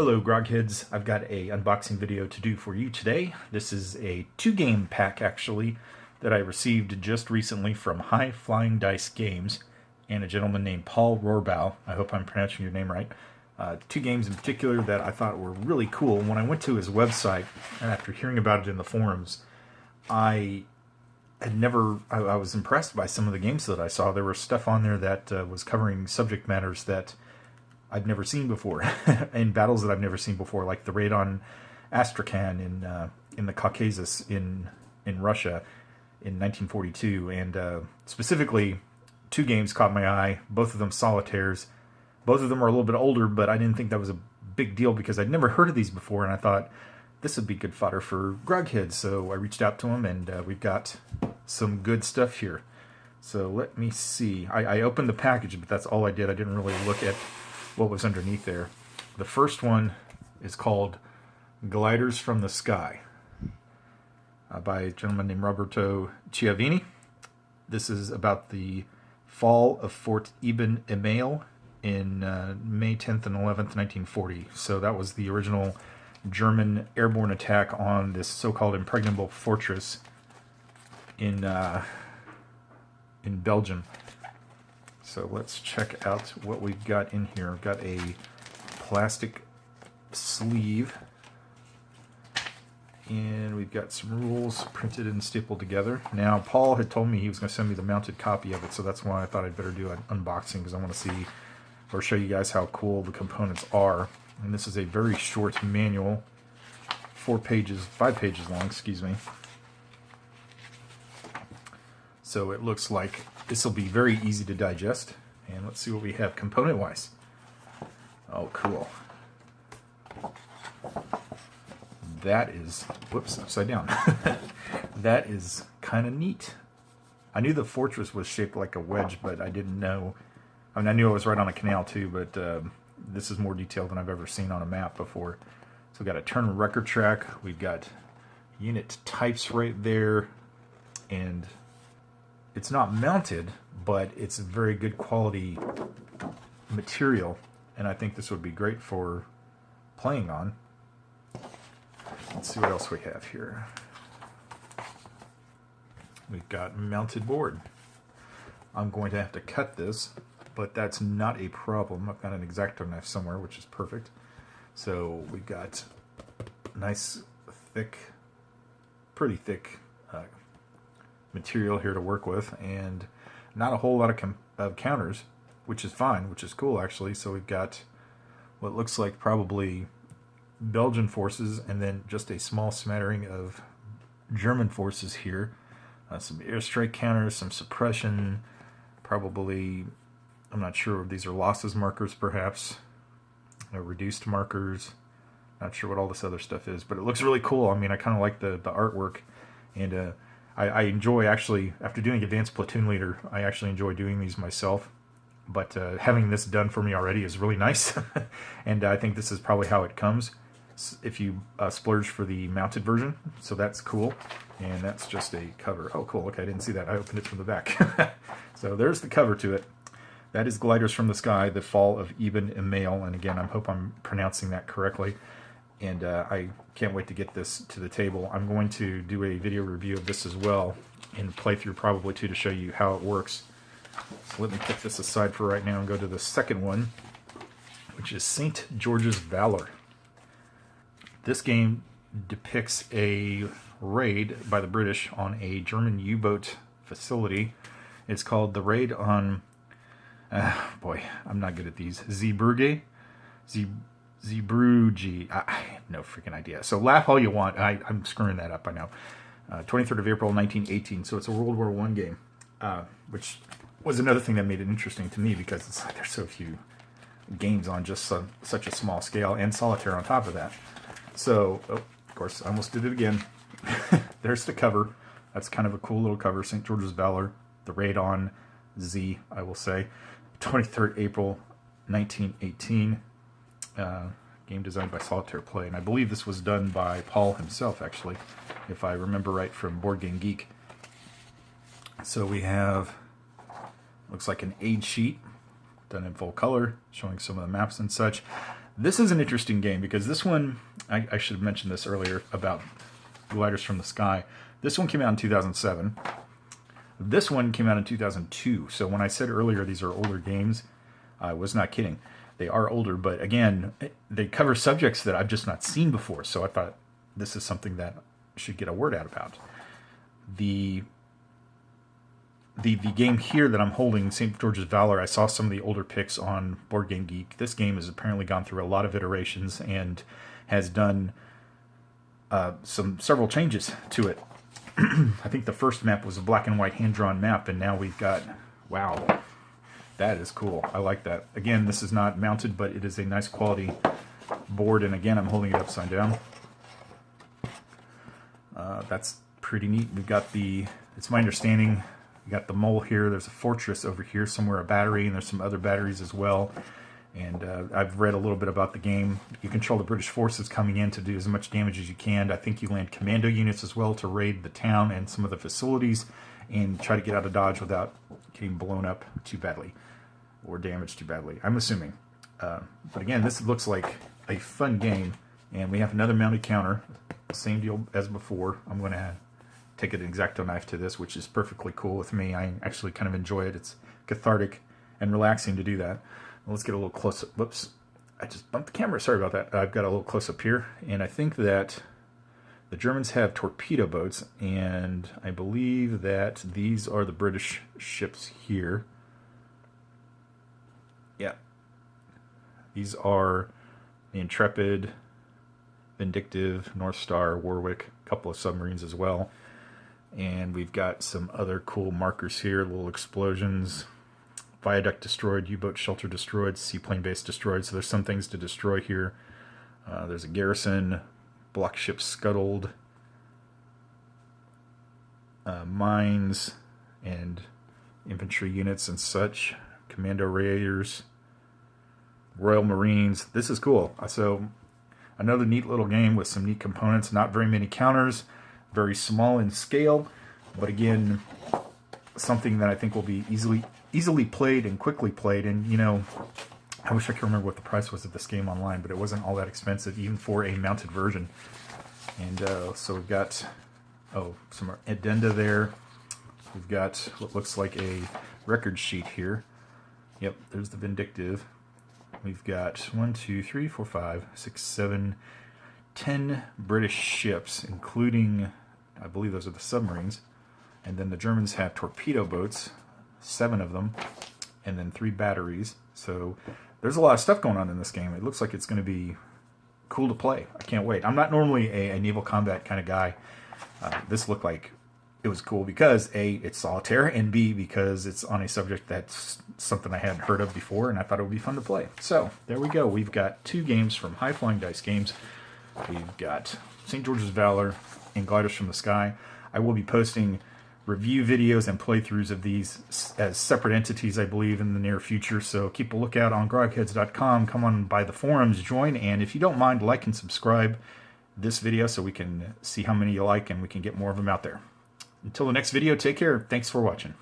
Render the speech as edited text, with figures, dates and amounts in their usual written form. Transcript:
Hello GrogHeads, I've got a unboxing video to do for you today. This is a 2-game pack actually that I received just recently from High Flying Dice Games and a gentleman named Paul Rohrbaugh. I hope I'm pronouncing your name right. 2 games in particular that I thought were really cool. When I went to his website and after hearing about it in the forums, I was impressed by some of the games that I saw. There was stuff on there that was covering subject matters that I've never seen before, and battles that I've never seen before, like the raid on Astrakhan in the Caucasus in Russia in 1942, and specifically 2 games caught my eye. Both of them solitaires. Both of them are a little bit older, but I didn't think that was a big deal because I'd never heard of these before, and I thought this would be good fodder for GrogHeads. So I reached out to him, and we've got some good stuff here. So let me see. I opened the package, but that's all I did. I didn't really look at what was underneath there. The first one is called Gliders from the Sky by a gentleman named Roberto Chiavini. This is about the fall of Fort Ibn Email in May 10th and 11th, 1940. So that was the original German airborne attack on this so-called impregnable fortress in Belgium. So let's check out what we've got in here. We've got a plastic sleeve, and we've got some rules printed and stapled together. Now, Paul had told me he was going to send me the mounted copy of it, so that's why I thought I'd better do an unboxing, because I want to see or show you guys how cool the components are. And this is a very short manual, 5 pages long, excuse me. So it looks like this will be very easy to digest. And let's see what we have component-wise. Oh, cool. That is, whoops, upside down. That is kind of neat. I knew the fortress was shaped like a wedge, but I didn't know. I mean, I knew it was right on a canal too, but this is more detailed than I've ever seen on a map before. So we've got a turn record track. We've got unit types right there, and it's not mounted, but it's very good quality material, and I think this would be great for playing on. Let's see what else we have here. We've got mounted board. I'm going to have to cut this, but that's not a problem. I've got an X-Acto knife somewhere, which is perfect. So we've got nice, thick, pretty thick material here to work with, and not a whole lot of counters, which is fine, which is cool actually. So we've got what looks like probably Belgian forces, and then just a small smattering of German forces here. Some airstrike counters, some suppression, probably, I'm not sure, these are losses markers perhaps, reduced markers. Not sure what all this other stuff is, but it looks really cool. I mean, I kind of like the artwork, and I enjoy, actually, after doing Advanced Platoon Leader, I actually enjoy doing these myself. But having this done for me already is really nice. And I think this is probably how it comes if you splurge for the mounted version. So that's cool. And that's just a cover. Oh, cool. Okay, I didn't see that. I opened it from the back. So there's the cover to it. That is Gliders from the Sky, the Fall of Ibn Email. And again, I hope I'm pronouncing that correctly. And I can't wait to get this to the table. I'm going to do a video review of this as well, and playthrough probably too, to show you how it works. So let me put this aside for right now and go to the second one, which is St. George's Valor. This game depicts a raid by the British on a German U-boat facility. It's called the raid on, boy, I'm not good at these, Zeebrugge? Zeebrugge. I have no freaking idea. So laugh all you want. I'm screwing that up, I know. 23rd of April, 1918. So it's a World War I game, which was another thing that made it interesting to me, because it's like there's so few games on just such a small scale, and solitaire on top of that. So, oh, of course, I almost did it again. There's the cover. That's kind of a cool little cover. St. George's Valor, the raid on Z, I will say. 23rd April, 1918. Game designed by Solitaire Play, and I believe this was done by Paul himself, actually, if I remember right from Board Game Geek. So we have, looks like an aid sheet done in full color, showing some of the maps and such. This is an interesting game because this one, I should have mentioned this earlier about Gliders from the Sky. This one came out in 2007. This one came out in 2002. So when I said earlier these are older games, I was not kidding. They are older, but again, they cover subjects that I've just not seen before. So I thought this is something that I should get a word out about. The game here that I'm holding, St. George's Valor, I saw some of the older pics on Board Game Geek. This game has apparently gone through a lot of iterations and has done several changes to it. I think the first map was a black and white hand-drawn map, and now we've got, wow, that is cool. I like that. Again, this is not mounted, but it is a nice quality board, and again, I'm holding it upside down. That's pretty neat. We've got it's my understanding, we got the mole here, there's a fortress over here, somewhere a battery, and there's some other batteries as well. And I've read a little bit about the game. You control the British forces coming in to do as much damage as you can. I think you land commando units as well to raid the town and some of the facilities and try to get out of Dodge without getting blown up too badly or damaged too badly, I'm assuming. But again, this looks like a fun game. And we have another mounted counter. Same deal as before. I'm going to take an X-Acto knife to this, which is perfectly cool with me. I actually kind of enjoy it. It's cathartic and relaxing to do that. Let's get a little close-up. Whoops. I just bumped the camera. Sorry about that. I've got a little close-up here. And I think that the Germans have torpedo boats. And I believe that these are the British ships here. Yeah. These are the Intrepid, Vindictive, North Star, Warwick, a couple of submarines as well. And we've got some other cool markers here, little explosions. Viaduct destroyed, U-boat shelter destroyed, seaplane base destroyed. So there's some things to destroy here. There's a garrison, block ship scuttled, mines and infantry units and such, commando raiders, Royal Marines. This is cool. So another neat little game with some neat components. Not very many counters, very small in scale, but again, something that I think will be easily played and quickly played. And you know, I wish I could remember what the price was of this game online, but it wasn't all that expensive even for a mounted version. And so we've got some addenda there. We've got what looks like a record sheet here. Yep, there's the Vindictive. We've got 1, 2, 3, 4, 5, 6, 7, 10 British ships, including, I believe those are the submarines. And then the Germans have torpedo boats, 7 of them, and then 3 batteries. So there's a lot of stuff going on in this game. It looks like it's going to be cool to play. I can't wait. I'm not normally a naval combat kind of guy. This looked like it was cool because A, it's Solitaire, and B, because it's on a subject that's something I hadn't heard of before, and I thought it would be fun to play. So there we go. We've got 2 games from High Flying Dice Games. We've got St. George's Valor and Gliders from the Sky. I will be posting review videos and playthroughs of these as separate entities, I believe, in the near future. So keep a lookout on GrogHeads.com. Come on by the forums, join, and if you don't mind, like and subscribe this video so we can see how many you like and we can get more of them out there. Until the next video, take care. Thanks for watching.